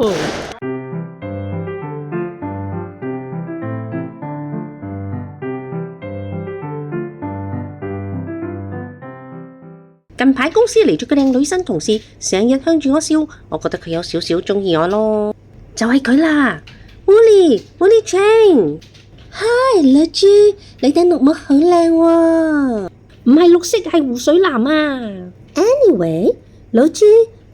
噃。近排公司嚟咗個靚女新同事，成日向住我笑，我覺得佢有少少鍾意我咯。就係佢啦 ，Willie Chang。Hi， 綠豬，你頂綠帽好靚喎。唔係綠色，係湖水藍啊。Anyway， 老豬，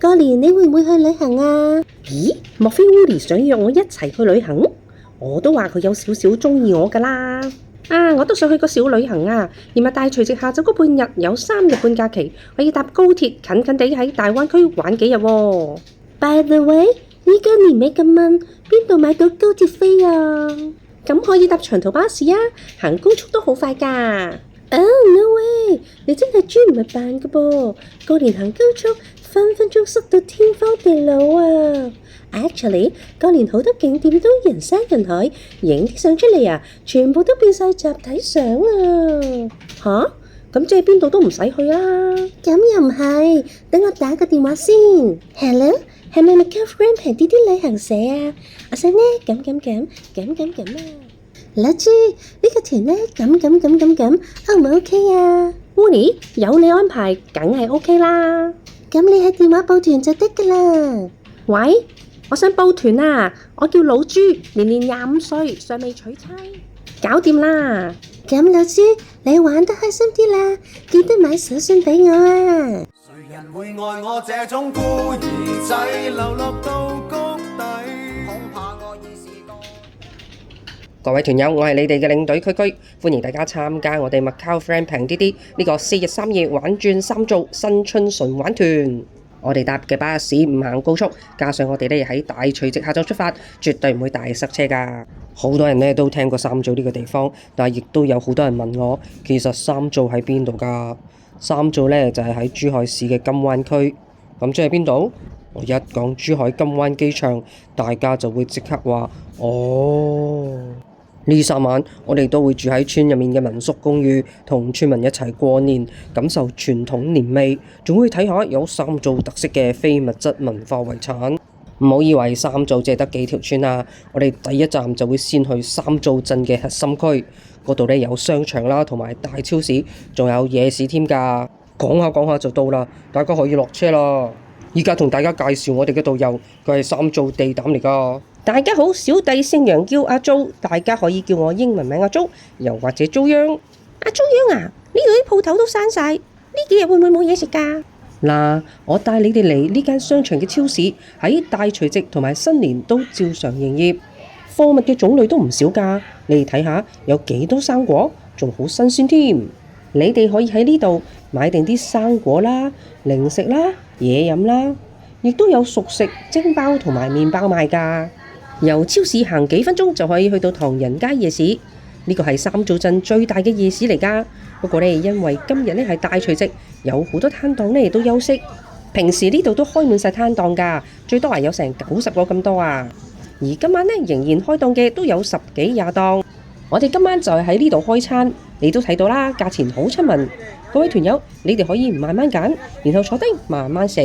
過年你會唔會去旅行啊？咦，莫非 Willie 想約我一齊去旅行？我都話佢有少少鍾意我噶啦。我都想去個小旅行啊！而咪大除夕下晝嗰半日有3日半假期，可以搭高鐵近近地喺大灣區玩幾日喎。By the way， 呢個年尾咁蚊，邊度買到高鐵飛啊？咁可以搭長途巴士啊，行高速都好快㗎。Oh no way！ 你真係專唔係扮㗎噃，過年行高速分分鐘塞到天荒地老啊！ Actually， 過年好多景點都人山人海，影啲相出嚟啊，全部都變晒集體相啊！吓？咁即係邊度都唔使去啦？咁又唔係，等我打個電話先。Hello， 係咪 Macau Grandpa 啲旅行社啊？我想呢咁啊！老豬，呢個團呢咁 ，O 唔 OK 啊 ？Winnie， 有你安排，梗係 OK 啦。咁你喺電話報團就得㗎啦。喂？我想報團啊！我叫老朱，年年25歲，尚未娶妻，搞掂啦！咁老朱，你玩得開心啲啦，記得買手信俾我啊！誰人會愛我這種孤兒仔，流落到谷底，恐怕我已是個。各位團友，我係你哋嘅領隊區區，歡迎大家參加我哋 Macau Friend 平啲啲呢個4日3夜玩轉三灶新春純玩團。我哋搭嘅巴士唔行高速，加上我哋呢喺大除夕下晝出發，絕對唔會大塞車㗎。好多人呢都聽過三灶呢個地方，但係亦都有好多人問我，其實三灶喺邊度㗎？三灶呢就係喺珠海市嘅金灣區。咁即係邊度？我一講珠海金灣機場，大家就會即刻話哦。呢3晚我哋都會住喺村入面嘅民宿公寓，同村民一齊過年，感受傳統年味，仲會睇下有三灶特色嘅非物質文化遺產。唔好以為三灶淨係得幾條村啊！我哋第一站就會先去三灶鎮嘅核心區，嗰度呢有商場啦，同埋大超市，仲有夜市添㗎。講下就到啦，大家可以落車啦。依家同大家介紹我哋嘅導遊，佢係三灶地膽嚟㗎。大家好，小弟姓楊，叫阿租，大家可以叫我英文名阿租，又或者租央。阿租央啊，呢度啲鋪頭都閂晒，呢幾日會唔會冇嘢食㗎？嗱，我帶你哋嚟呢間商場嘅超市，喺大除夕同埋新年都照常營業，貨物嘅種類都唔少㗎。你哋睇下有幾多生果，仲好新鮮添。你哋可以喺呢度買定啲生果啦、零食啦、嘢飲啦，亦都有熟食、蒸包同埋麵包賣㗎。由超市行幾分鐘就可以去到唐人街夜市，呢個係三灶鎮最大嘅夜市嚟㗎。不過呢，因為今日呢係大除夕，有好多攤檔呢都休息。平時呢度都開滿晒攤檔㗎，最多有成90個咁多啊。而今晚呢仍然開檔嘅都有10幾20檔。我哋今晚就係喺呢度開餐，你都睇到啦，價錢好親民。各位團友，你哋可以慢慢揀，然後坐低慢慢食。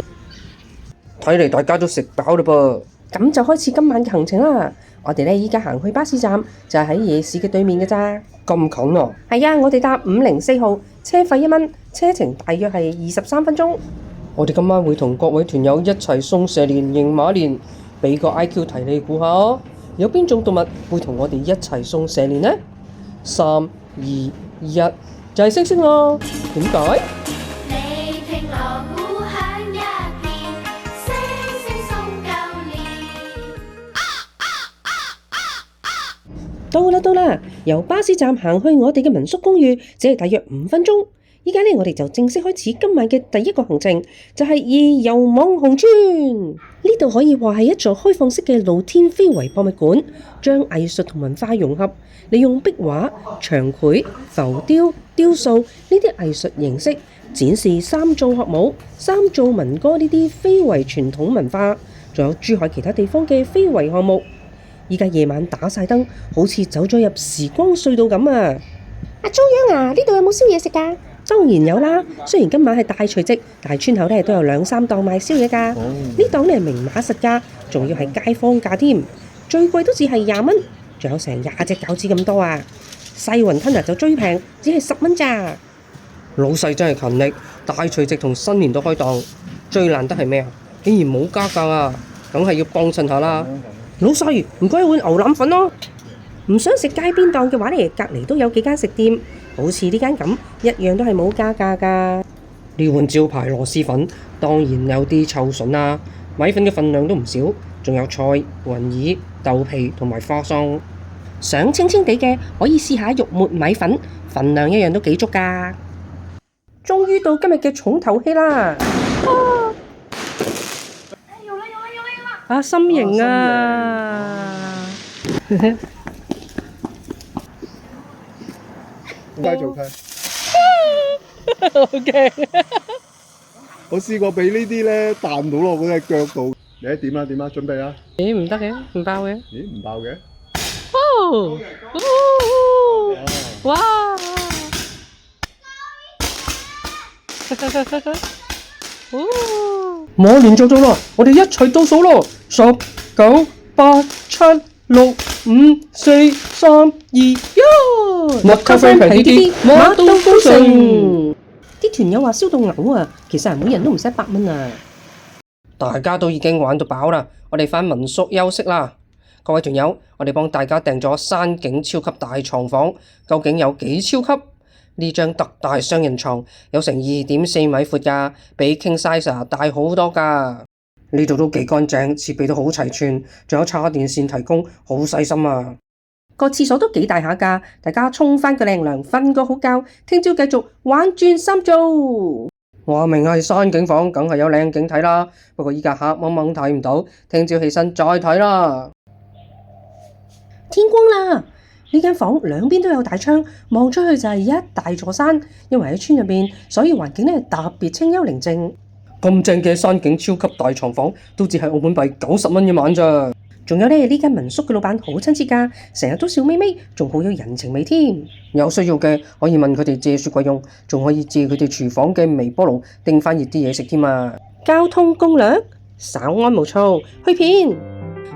睇嚟大家都食飽啦噃。咁就開始今晚嘅行程啦。我哋呢依家行去巴士站，就係喺夜市嘅對面嘅咋。咁近啊？係啊，我哋搭504號，車費1蚊，車程大約係23分鐘。我哋今晚會同各位團友一齊送蛇年迎馬年，俾個 IQ 題你估下，有邊種動物會同我哋一齊送蛇年呢？3、2、1，就係猩猩咯。點解？到啦！由巴士站行去我哋嘅民宿公寓，只係大約5分鐘。依家呢，我哋就正式開始今晚嘅第一個行程，就係義遊網紅村。呢度可以話係一座開放式嘅露天非遺博物館，將藝術同文化融合，利用壁畫、長繪、浮雕、雕塑呢啲藝術形式，展示三灶學舞、三灶民歌呢啲非遺傳統文化，仲有珠海其他地方嘅非遺項目。依家夜晚打晒燈，好似走咗入時光隧道咁啊！阿租央啊，呢度有冇宵夜食㗎？當然有啦，雖然今晚係大除夕，但係村口咧都有2-3檔賣宵夜㗎。呢檔咧明碼實價，仲要係街坊價添，最貴都只係20蚊，仲有成20隻餃子咁多啊！細雲吞就最平，只係10蚊咋。老細真係勤力，大除夕同新年都開檔，最難得係咩啊？竟然冇加價啊！梗係要幫襯下啦。老細，唔該一碗牛腩粉咯。唔想食街邊檔嘅話咧，隔離都有幾間食店，好似呢間咁，一樣都係冇加價㗎。呢碗招牌螺絲粉當然有啲臭筍啦，米粉嘅份量都唔少，仲有菜、雲耳、豆皮同埋花生。想清清地嘅可以試下肉末米粉，份量一樣都幾足㗎。終於到今日嘅重頭戲啦！啊，心形啊！點解做佢？好驚！我試過俾呢啲咧彈到落嗰隻腳度。你點啊？點啊？準備啦！咦，唔得嘅，唔爆嘅。咦，唔爆嘅？哦！哇！冇連續做咯，我哋一齊倒數咯！10、9、8、7、6、5、4、3、2、1。Macau Friend 平啲，馬到高盛。啲團友話燒到嘔啊！其實每人都唔使100蚊啊！大家都已經玩到飽啦，我哋返民宿休息啦。各位團友，我哋幫大家訂咗山景超級大床房，究竟有幾超級？呢張特大雙人床有成2.4米闊㗎，比 King Size 大好多㗎。呢度都幾乾淨，設備都好齊全，仲有叉電線提供，好細心啊！個廁所都幾大下㗎，大家沖返個靚涼，瞓個好覺，聽朝繼續玩轉3做。話明係山景房，梗係有靚景睇啦。不過依家黑蒙蒙睇唔到，聽朝起身再睇啦。天光啦！呢間房兩邊都有大窗，望出去就係一大座山。因為喺村入面，所以環境特別清幽寧靜。咁正嘅山景超級大床房，都只係澳門幣90蚊一晚咋。仲有呢間民宿嘅老闆好親切㗎，成日都笑眯眯，仲好有人情味添。有需要嘅可以問佢哋借雪櫃用，仲可以借佢哋廚房嘅微波爐叮翻熱啲嘢食添啊！交通攻略，稍安毋躁，去片。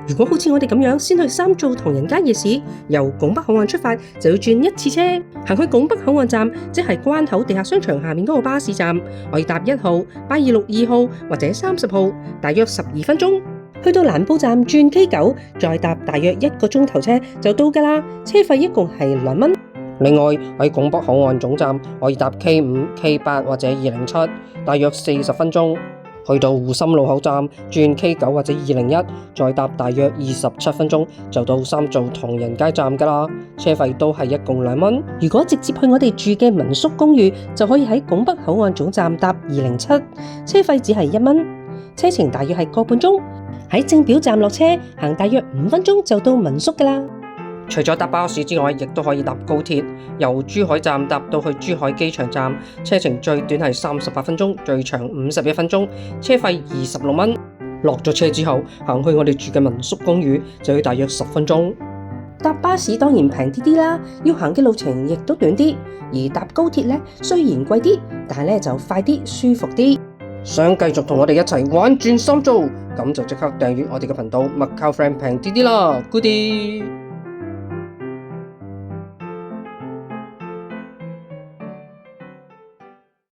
如果好似我哋咁樣先去3做唐人街夜市，由拱北口岸出發就要轉1次車，行去拱北口岸站，即係關口地下商場下面嗰個巴士站，可以搭1號、826、2號或者30號，大約12分鐘。去到蘭埔站轉 K9，再搭大約1個鐘頭車就到㗎啦，車費一共係2蚊。另外喺拱北口岸總站可以搭 K5、K8 或者207，大約40分鐘。去到湖心路口站轉 K9 或者201，再搭大約27分鐘就到3做唐人街站㗎啦，車費都係一共2蚊。如果直接去我哋住嘅民宿公寓，就可以喺拱北口岸總站搭207，車費只係1蚊，車程大約係個半鐘。喺正表站落車，行大約5分鐘就到民宿㗎啦。除咗搭巴士之外，亦都可以搭高鐵，由珠海站搭到去珠海機場站，車程最短係38分鐘，最長51分鐘，車費26蚊。落咗車之後，行去我哋住嘅民宿公寓就要大約10分鐘。搭巴士當然平啲啦，要行嘅路程亦都短啲。而搭高鐵呢，雖然貴啲，但係就快啲舒服啲。想繼續同我哋一齊玩轉3做，咁就即刻訂閱我哋嘅頻道，Macau Friend 平啲啦，Goodie。